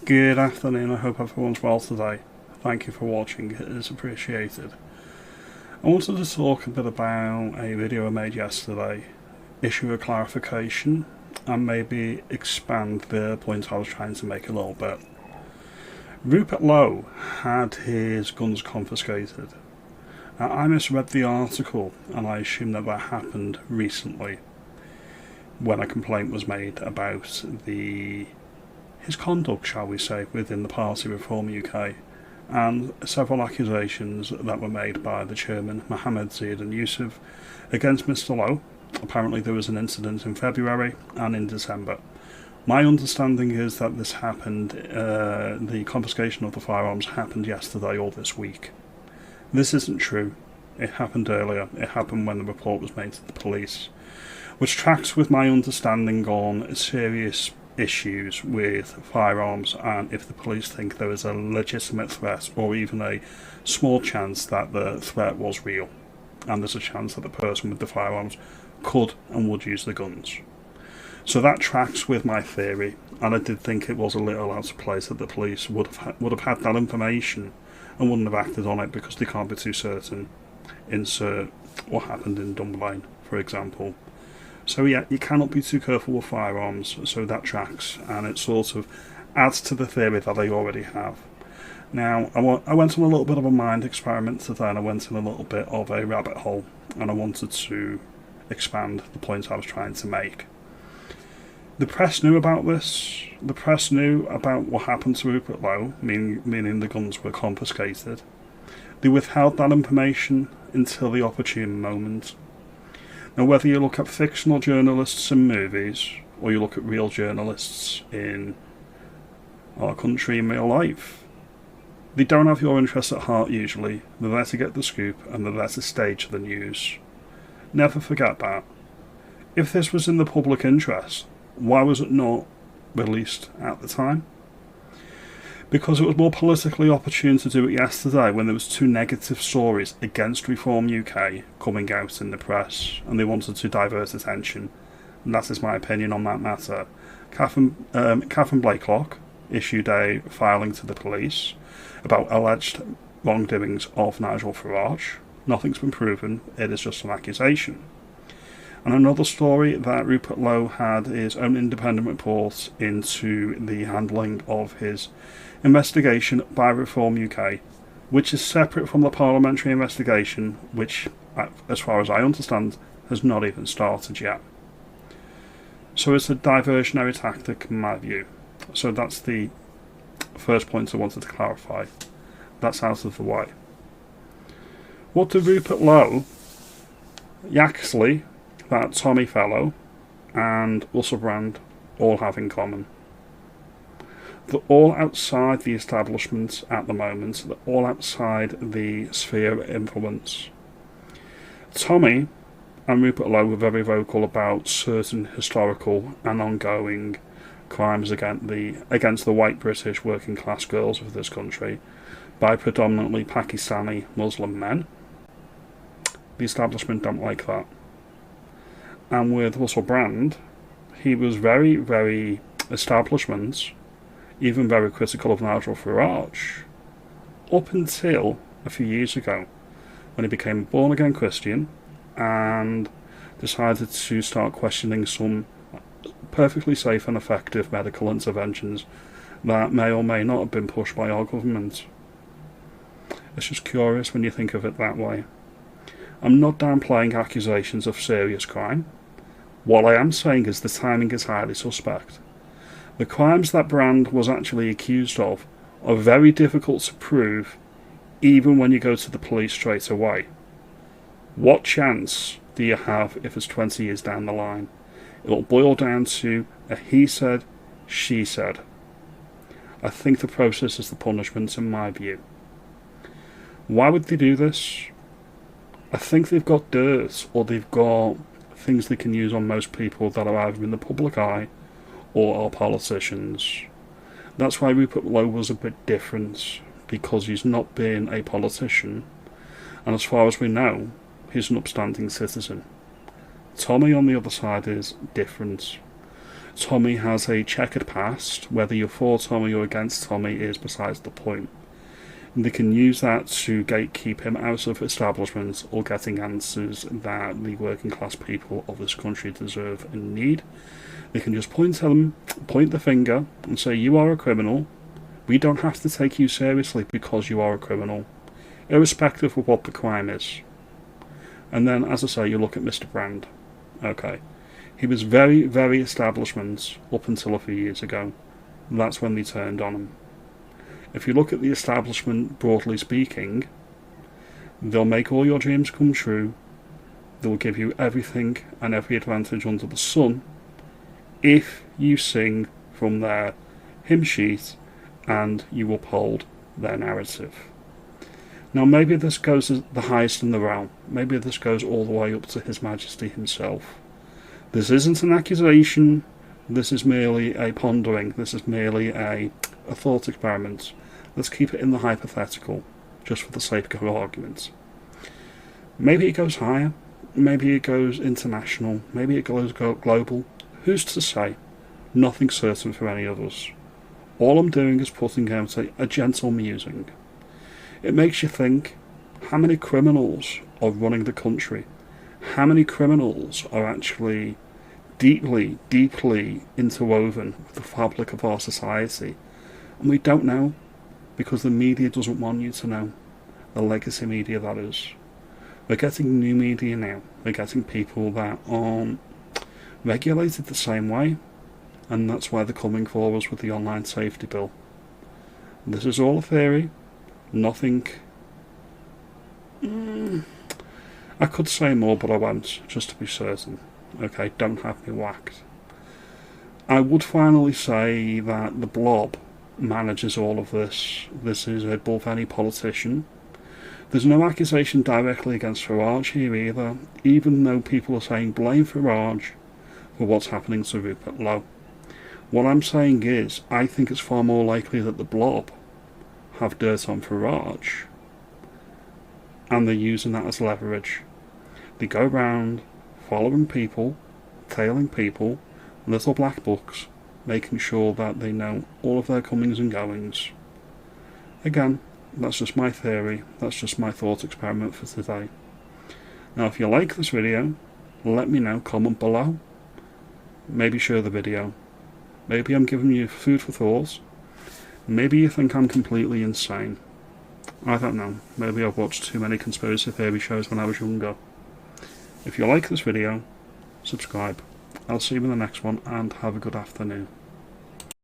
Good afternoon, I hope everyone's well today. Thank you for watching, it is appreciated. I wanted to talk a bit about a video I made yesterday, issue a clarification, and maybe expand the point I was trying to make a little bit. Rupert Lowe had his guns confiscated. I misread the article and I assume that happened recently when a complaint was made about his conduct, shall we say, within the Party Reform UK, and several accusations that were made by the chairman, Mohammed Zayed and Yusuf, against Mr Lowe. Apparently there was an incident in February and in December. My understanding is that this happened, the confiscation of the firearms happened yesterday or this week. This isn't true. It happened earlier. It happened when the report was made to the police, which tracks with my understanding on serious issues with firearms, and if the police think there is a legitimate threat or even a small chance that the threat was real, and there's a chance that the person with the firearms could and would use the guns. So that tracks with my theory, and I did think it was a little out of place that the police would have had that information and wouldn't have acted on it because they can't be too certain. Insert what happened in Dunblane, for example. So yeah, you cannot be too careful with firearms, so that tracks, and it sort of adds to the theory that I already have. Now, I went on a little bit of a mind experiment today, and I went in a little bit of a rabbit hole, and I wanted to expand the point I was trying to make. The press knew about this. The press knew about what happened to Rupert Lowe, meaning the guns were confiscated. They withheld that information until the opportune moment. Now, whether you look at fictional journalists in movies, or you look at real journalists in our country in real life, they don't have your interests at heart usually. They're there to get the scoop, and they're there to stage the news. Never forget that. If this was in the public interest, why was it not released at the time? Because it was more politically opportune to do it yesterday when there was two negative stories against Reform UK coming out in the press, and they wanted to divert attention. And that is my opinion on that matter. Catherine Blakelock issued a filing to the police about alleged wrongdoings of Nigel Farage. Nothing's been proven, it is just an accusation. And another story that Rupert Lowe had his own independent report into the handling of his investigation by Reform UK, which is separate from the parliamentary investigation, which, as far as I understand, has not even started yet. So it's a diversionary tactic in my view. So that's the first point I wanted to clarify. That's out of the way. What do Rupert Lowe, Yaxley, that Tommy Fellow, and Russell Brand all have in common? They're all outside the establishment at the moment. They're all outside the sphere of influence. Tommy and Rupert Lowe were very vocal about certain historical and ongoing crimes against the white British working class girls of this country by predominantly Pakistani Muslim men. The establishment don't like that. And with Russell Brand, he was very, very establishment, even very critical of Nigel Farage, up until a few years ago, when he became a born-again Christian and decided to start questioning some perfectly safe and effective medical interventions that may or may not have been pushed by our government. It's just curious when you think of it that way. I'm not downplaying accusations of serious crime. What I am saying is the timing is highly suspect. The crimes that Brand was actually accused of are very difficult to prove, even when you go to the police straight away. What chance do you have if it's 20 years down the line? It'll boil down to a he said, she said. I think the process is the punishment in my view. Why would they do this? I think they've got dirt, or they've got things they can use on most people that are either in the public eye or are politicians. That's why Rupert Lowe was a bit different, because he's not been a politician, and as far as we know, he's an upstanding citizen. Tommy, on the other side, is different. Tommy has a checkered past. Whether you're for Tommy or against Tommy is besides the point. They can use that to gatekeep him out of establishments or getting answers that the working class people of this country deserve and need. They can just point the finger and say, you are a criminal. We don't have to take you seriously because you are a criminal, irrespective of what the crime is. And then, as I say, you look at Mr. Brand. Okay. He was very, very establishment up until a few years ago. That's when they turned on him. If you look at the establishment, broadly speaking, they'll make all your dreams come true. They'll give you everything and every advantage under the sun if you sing from their hymn sheet and you uphold their narrative. Now, maybe this goes the highest in the realm. Maybe this goes all the way up to His Majesty himself. This isn't an accusation. This is merely a pondering. This is merely a thought experiment. Let's keep it in the hypothetical, just for the sake of argument. Maybe it goes higher. Maybe it goes international. Maybe it goes global. Who's to say? Nothing's certain for any of us. All I'm doing is putting out a gentle musing. It makes you think, how many criminals are running the country? How many criminals are actually deeply, deeply interwoven with the fabric of our society? And we don't know, because the media doesn't want you to know. The legacy media, that is. We're getting new media now. We're getting people that aren't regulated the same way, and that's why they're coming for us with the online safety bill. This is all a theory. Nothing. I could say more, but I won't, just to be certain. Okay, don't have me whacked. I would finally say that the blob manages all of this. This is above any politician. There's no accusation directly against Farage here either, even though people are saying blame Farage for what's happening to Rupert Lowe. What I'm saying is, I think it's far more likely that the blob have dirt on Farage, and they're using that as leverage. They go round following people, tailing people, little black books, making sure that they know all of their comings and goings. Again, that's just my theory, that's just my thought experiment for today. Now, if you like this video, let me know, comment below. Maybe share the video. Maybe I'm giving you food for thought. Maybe you think I'm completely insane. I don't know. Maybe I've watched too many conspiracy theory shows when I was younger. If you like this video, subscribe. I'll see you in the next one, and have a good afternoon.